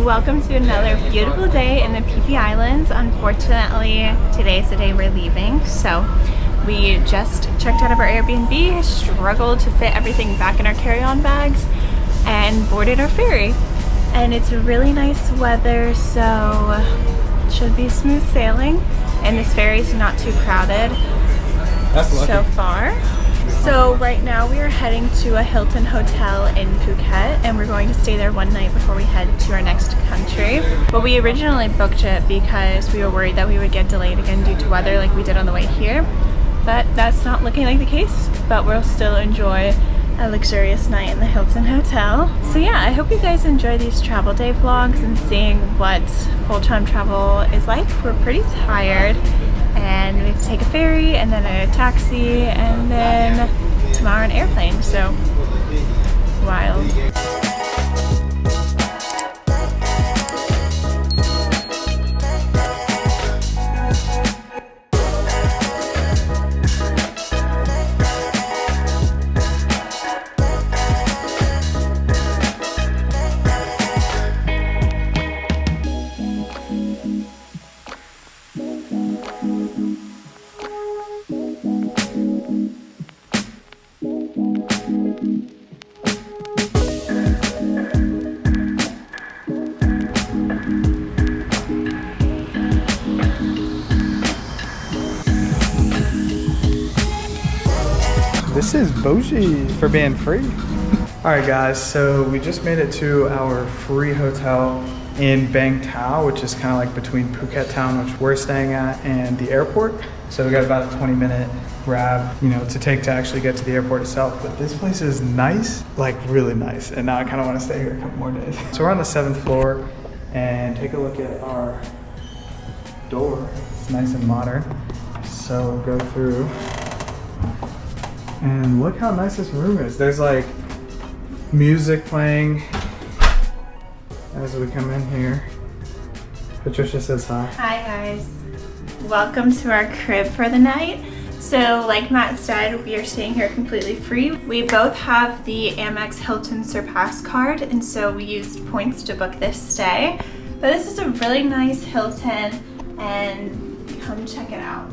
Welcome to another beautiful day in the Phi Phi Islands. Unfortunately, today's the day we're leaving, so we just checked out of our Airbnb, struggled to fit everything back in our carry-on bags, and boarded our ferry. And it's really nice weather, so it should be smooth sailing. And this ferry's not too crowded so far. So right now we are heading to a Hilton hotel in Phuket, and we're going to stay there one night before we head to our next country. But we originally booked it because we were worried that we would get delayed again due to weather like we did on the way here. But that's not looking like the case, but we'll still enjoy a luxurious night in the Hilton hotel. So yeah, I hope you guys enjoy these travel day vlogs and seeing what full-time travel is like. We're pretty tired, and we have to take a ferry and then a taxi and then tomorrow an airplane, so wild. This is bougie for being free. All right guys, so we just made it to our free hotel in Bang Tao, which is kind of like between Phuket town, which we're staying at, and the airport. So we got about a 20-minute grab, to take to actually get to the airport itself. But this place is nice, like really nice. And now I kind of want to stay here a couple more days. So we're on the 7th floor, and take a look at our door. It's nice and modern. So we'll go through. And look how nice this room is. There's like music playing as we come in here. Patricia says hi. Hi guys. Welcome to our crib for the night. So like Matt said, we are staying here completely free. We both have the Amex Hilton Surpass card, and so we used points to book this stay. But this is a really nice Hilton, and come check it out.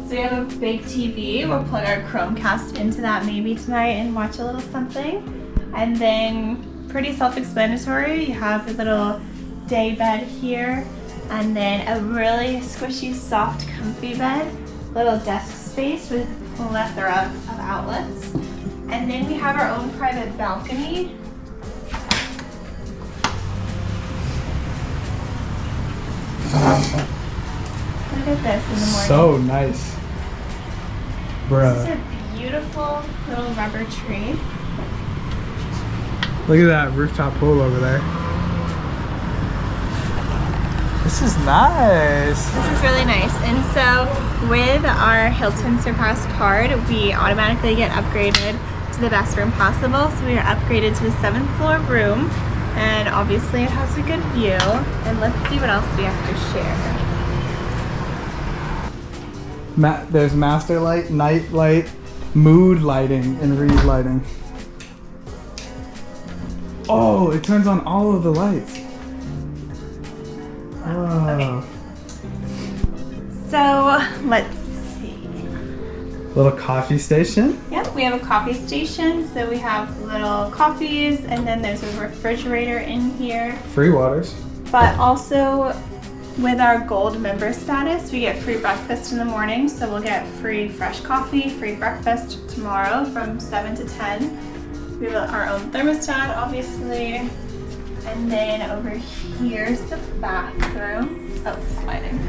So we have a big TV. We'll plug our Chromecast into that maybe tonight and watch a little something. And then pretty self-explanatory. You have a little day bed here, and then a really squishy, soft, comfy bed. Little desk space with a plethora of outlets. And then we have our own private balcony. Look at this in the morning. So nice. Bruh. This is a beautiful little rubber tree. Look at that rooftop pool over there. This is nice. This is really nice. And so with our Hilton Surpass card, we automatically get upgraded to the best room possible. So we are upgraded to the 7th floor room. And obviously it has a good view. And let's see what else we have to share. There's master light, night light, mood lighting, and read lighting. Oh, it turns on all of the lights. Oh. Okay. So let's see. Little coffee station. Yep, we have a coffee station. So we have little coffees, and then there's a refrigerator in here. Free waters. But also, with our gold member status, we get free breakfast in the morning. So we'll get free fresh coffee, free breakfast tomorrow from 7 to 10. We have our own thermostat, obviously. And then over here's the bathroom. Oh, sliding.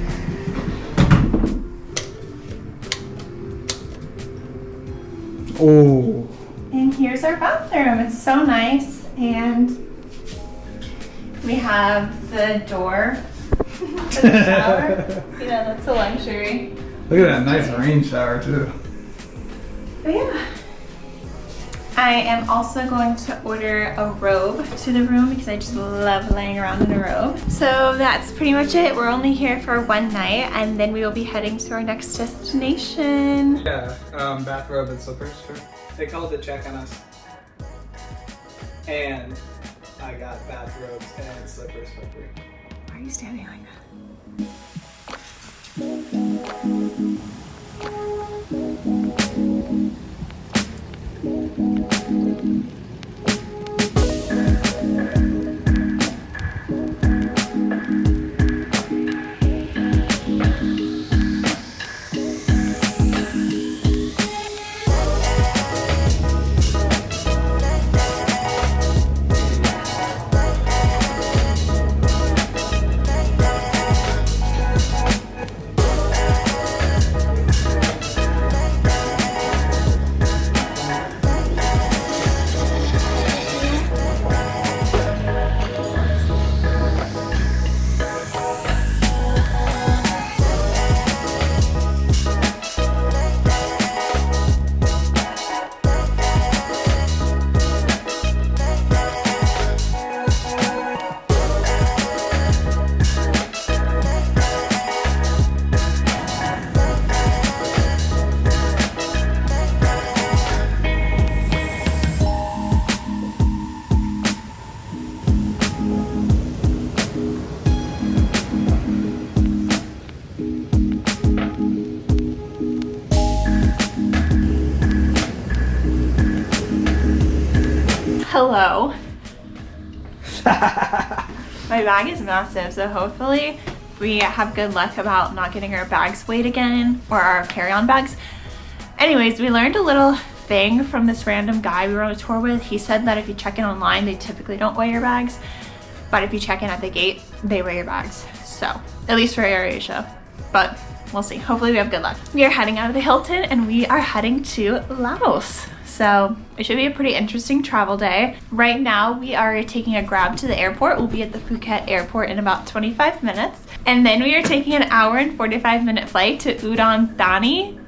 Oh. And here's our bathroom. It's so nice. And we have the door for the shower. That's a luxury. Look at that nice rain shower too. But yeah. I am also going to order a robe to the room because I just love laying around in a robe. So that's pretty much it. We're only here for one night, and then we will be heading to our next destination. Yeah, bathrobe and slippers. They called to check on us. And I got bathrobes and slippers for free. Why are you standing like that? Hello. My bag is massive, so hopefully we have good luck about not getting our bags weighed again, or our carry-on bags. Anyways, we learned a little thing from this random guy we were on a tour with. He said that if you check in online, they typically don't weigh your bags, but if you check in at the gate, they weigh your bags. So, at least for AirAsia, but we'll see. Hopefully we have good luck. We are heading out of the Hilton and we are heading to Laos. So it should be a pretty interesting travel day. Right now we are taking a Grab to the airport. We'll be at the Phuket airport in about 25 minutes. And then we are taking an hour and 45-minute flight to Udon Thani.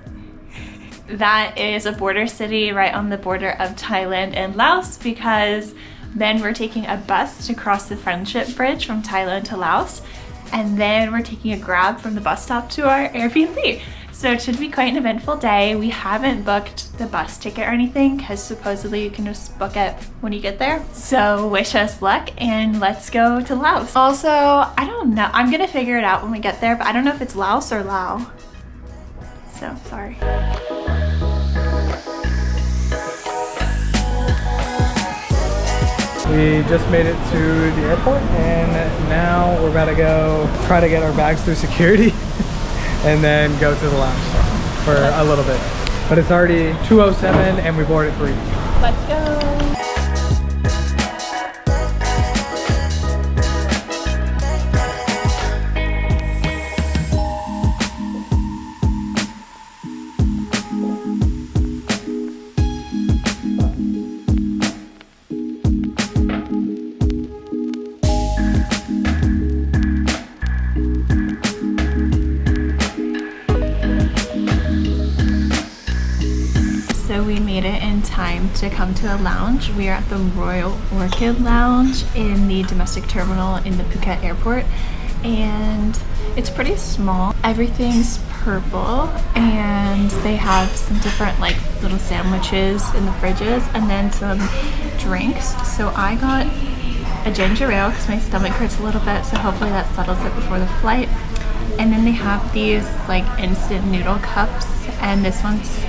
That is a border city right on the border of Thailand and Laos, because then we're taking a bus to cross the Friendship Bridge from Thailand to Laos. And then we're taking a Grab from the bus stop to our Airbnb. So it should be quite an eventful day. We haven't booked the bus ticket or anything because supposedly you can just book it when you get there. So wish us luck and let's go to Laos. Also, I don't know. I'm gonna figure it out when we get there, but I don't know if it's Laos or Lao. So, sorry. We just made it to the airport and now we're about to go try to get our bags through security and then go to the lounge for a little bit. But it's already 2:07 and we boarded at 3. Let's go. So we made it in time to come to a lounge. We are at the Royal Orchid Lounge in the domestic terminal in the Phuket airport. And it's pretty small. Everything's purple and they have some different like little sandwiches in the fridges and then some drinks. So I got a ginger ale because my stomach hurts a little bit, so hopefully that settles it before the flight. And then they have these like instant noodle cups, and this one's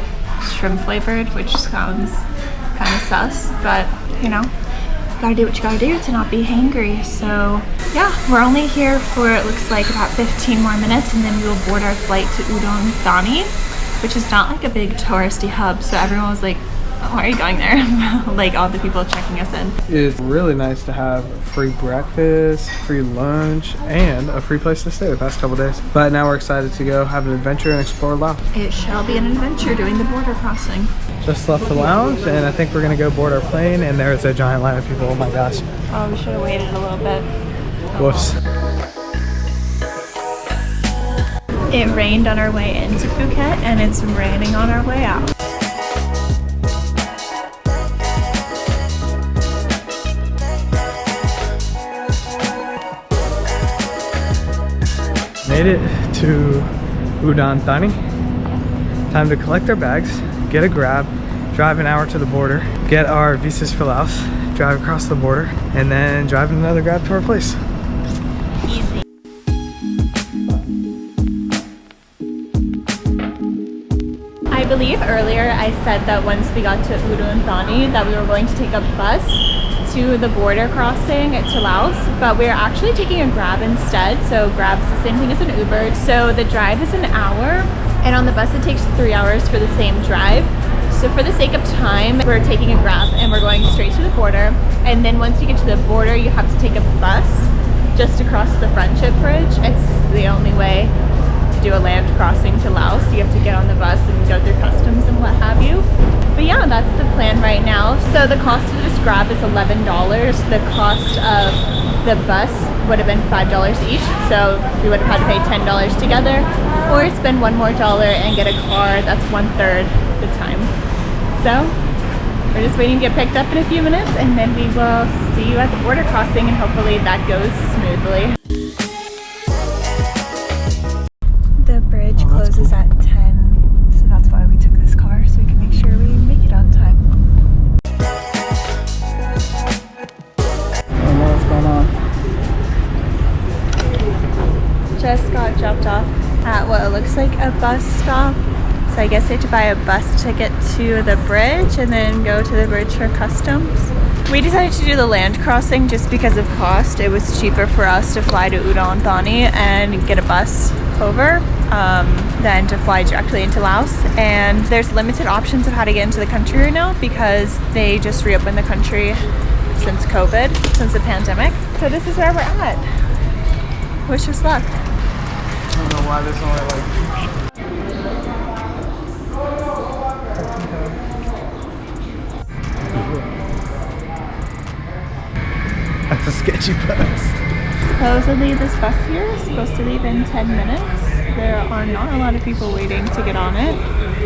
shrimp flavored, which sounds kind of sus, but you know, gotta do what you gotta do to not be hangry. So yeah, we're only here for, it looks like, about 15 more minutes and then we will board our flight to Udon Thani, which is not like a big touristy hub, so everyone was like, why are you going there? Like all the people checking us in. It's really nice to have free breakfast, free lunch, and a free place to stay the past couple days. But now we're excited to go have an adventure and explore Laos. It shall be an adventure doing the border crossing. Just left the lounge and I think we're gonna go board our plane, and there's a giant line of people. Oh my gosh. Oh, we should have waited a little bit. Whoops. It rained on our way into Phuket and it's raining on our way out. Made it to Udon Thani. Time to collect our bags, get a Grab, drive an hour to the border, get our visas for Laos, drive across the border, and then driving another Grab to our place. Easy. I believe earlier I said that once we got to Udon Thani that we were going to take a bus to the border crossing to Laos, but we're actually taking a Grab instead. So Grab's the same thing as an Uber. So the drive is an hour, and on the bus it takes 3 hours for the same drive. So for the sake of time, we're taking a Grab and we're going straight to the border. And then once you get to the border, you have to take a bus just across the Friendship Bridge. It's the only way to do a land crossing to Laos. You have to get on the bus and go through customs and what have you. But yeah, that's the plan right now. So the cost of this Grab is $11. The cost of the bus would have been $5 each. So we would have had to pay $10 together, or spend $1 more and get a car that's 1/3 the time. So we're just waiting to get picked up in a few minutes, and then we will see you at the border crossing, and hopefully that goes smoothly. The bridge closes at 10, so that's why we took this car, so we can make sure we make it on time. I don't know what's going on. Just got dropped off at what looks like a bus stop. So I guess I have to buy a bus ticket to the bridge and then go to the bridge for customs. We decided to do the land crossing just because of cost. It was cheaper for us to fly to Udon Thani and get a bus over than to fly directly into Laos. And there's limited options of how to get into the country right now because they just reopened the country since COVID, since the pandemic. So this is where we're at. Wish us luck. I don't know why there's only like... That's a sketchy bus. Supposedly this bus here is supposed to leave in 10 minutes. There are not a lot of people waiting to get on it.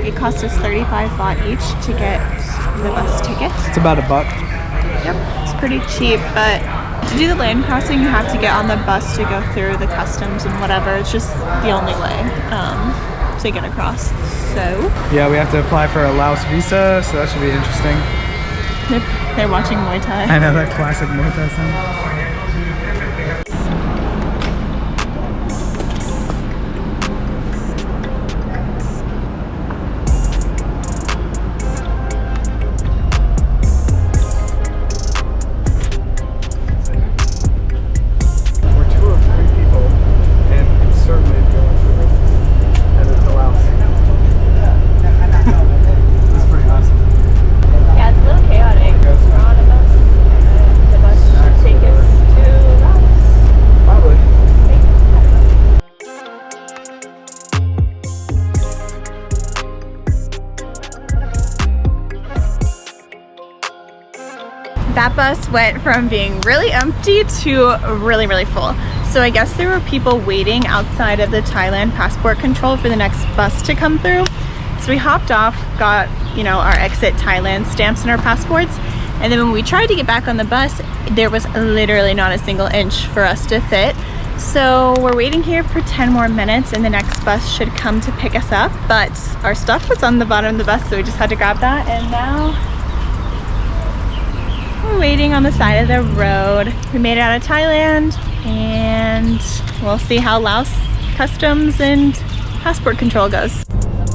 It cost us 35 baht each to get the bus ticket. It's about $1. Yep, it's pretty cheap, but to do the land crossing you have to get on the bus to go through the customs and whatever. It's just the only way to get across. So yeah, we have to apply for a Laos visa, so that should be interesting. they're watching Muay Thai. I know, that classic Muay Thai sound. That bus went from being really empty to really, really full. So I guess there were people waiting outside of the Thailand passport control for the next bus to come through. So we hopped off, got, you know, our exit Thailand stamps in our passports. And then when we tried to get back on the bus, there was literally not a single inch for us to fit. So we're waiting here for 10 more minutes and the next bus should come to pick us up. But our stuff was on the bottom of the bus, so we just had to grab that. And now we're waiting on the side of the road. We made it out of Thailand and we'll see how Laos customs and passport control goes. And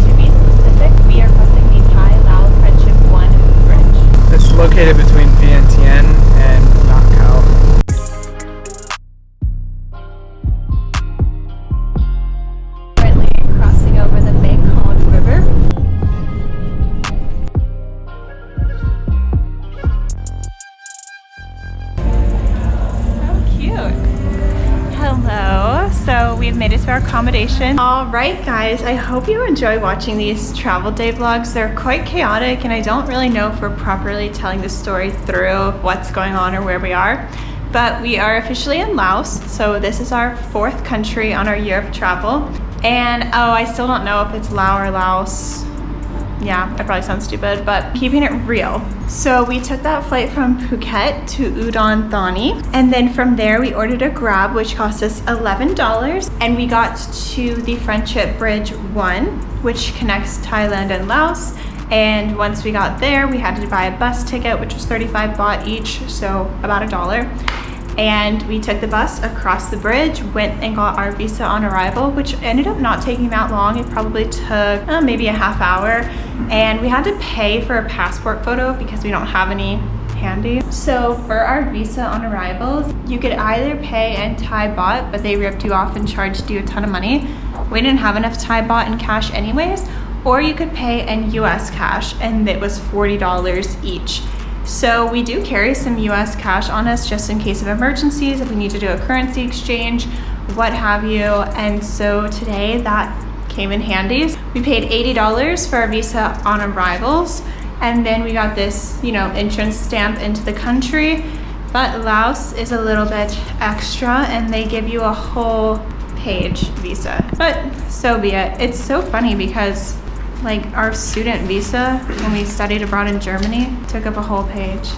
to be specific, we are crossing the Thai-Laos Friendship 1 bridge. It's located between Vientiane and Macau. Currently crossing over the Mekong River. Hello, so we've made it to our accommodation. All right, guys, I hope you enjoy watching these travel day vlogs. They're quite chaotic and I don't really know if we're properly telling the story through of what's going on or where we are, but we are officially in Laos. So this is our 4th country on our year of travel. And oh, I still don't know if it's Lao or Laos. Yeah, that probably sounds stupid, but keeping it real. So we took that flight from Phuket to Udon Thani, and then from there we ordered a Grab, which cost us $11, and we got to the Friendship Bridge 1, which connects Thailand and Laos, And once we got there, we had to buy a bus ticket, which was 35 baht each, so about $1. And we took the bus across the bridge, went and got our visa on arrival, which ended up not taking that long. It probably took maybe a half hour. And we had to pay for a passport photo because we don't have any handy. So for our visa on arrivals, you could either pay in Thai baht, but they ripped you off and charged you a ton of money. We didn't have enough Thai baht in cash anyways, or you could pay in US cash, and it was $40 each. So we do carry some US cash on us just in case of emergencies, if we need to do a currency exchange, what have you. And so today that came in handy. We paid $80 for our visa on arrivals, and then we got this, you know, entrance stamp into the country. But Laos is a little bit extra, and they give you a whole page visa. But so be it. It's so funny because like our student visa when we studied abroad in Germany took up a whole page.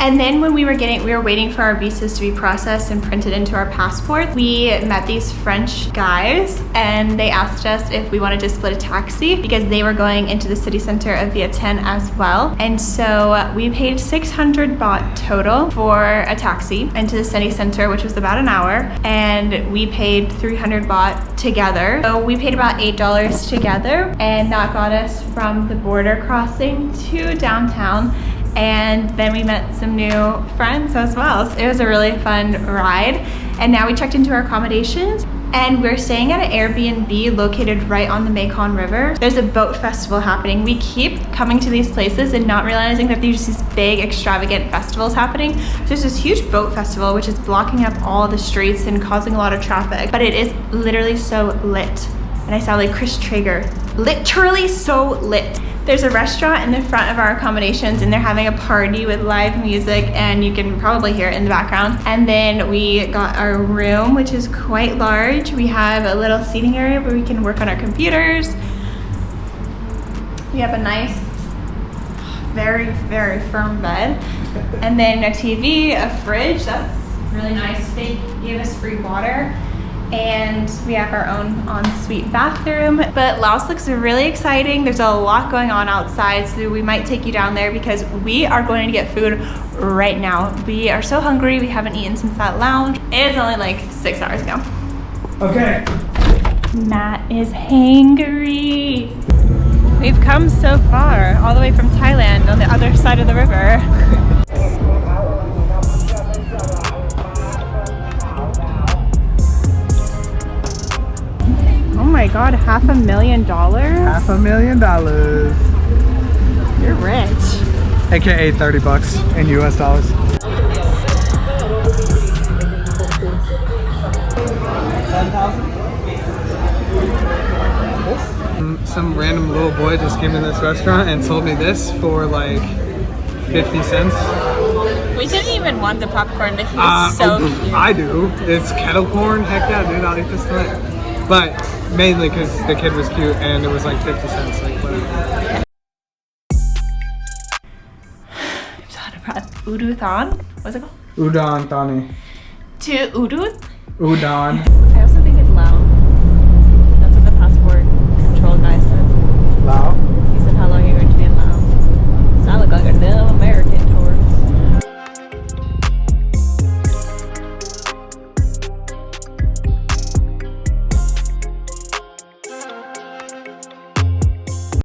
And then when we were waiting for our visas to be processed and printed into our passport, we met these French guys, and they asked us if we wanted to split a taxi because they were going into the city center of Vientiane as well. And so we paid 600 baht total for a taxi into the city center, which was about an hour, and we paid 300 baht together. So we paid about $8 together, and that got us from the border crossing to downtown. And then we met some new friends as well. So it was a really fun ride. And now we checked into our accommodations, and we're staying at an Airbnb located right on the Mekong River. There's a boat festival happening. We keep coming to these places and not realizing that there's these big extravagant festivals happening. There's this huge boat festival which is blocking up all the streets and causing a lot of traffic, but it is literally so lit. And I sound like Chris Traeger. Literally so lit. There's a restaurant in the front of our accommodations, and they're having a party with live music, and you can probably hear it in the background. And then we got our room, which is quite large. We have a little seating area where we can work on our computers. We have a nice, very, very firm bed. And then a TV, a fridge, that's really nice. They gave us free water. And we have our own ensuite bathroom. But Laos looks really exciting. There's a lot going on outside, so we might take you down there because we are going to get food right now. We are so hungry. We haven't eaten since that lounge. It's only like 6 hours ago. Okay. Matt is hangry. We've come so far, all the way from Thailand on the other side of the river. Oh my god, $500,000? $500,000. You're rich. AKA 30 bucks in US dollars. 10,000? Some random little boy just came in this restaurant and sold me this for like 50 cents. We didn't even want the popcorn, but he's so cute. I do. It's kettle corn. Heck yeah, dude, I'll eat this tonight. But mainly because the kid was cute and it was like 50 cents, like whatever. Udon Thani? What's it called? Udon Thani. To Udon? Udon.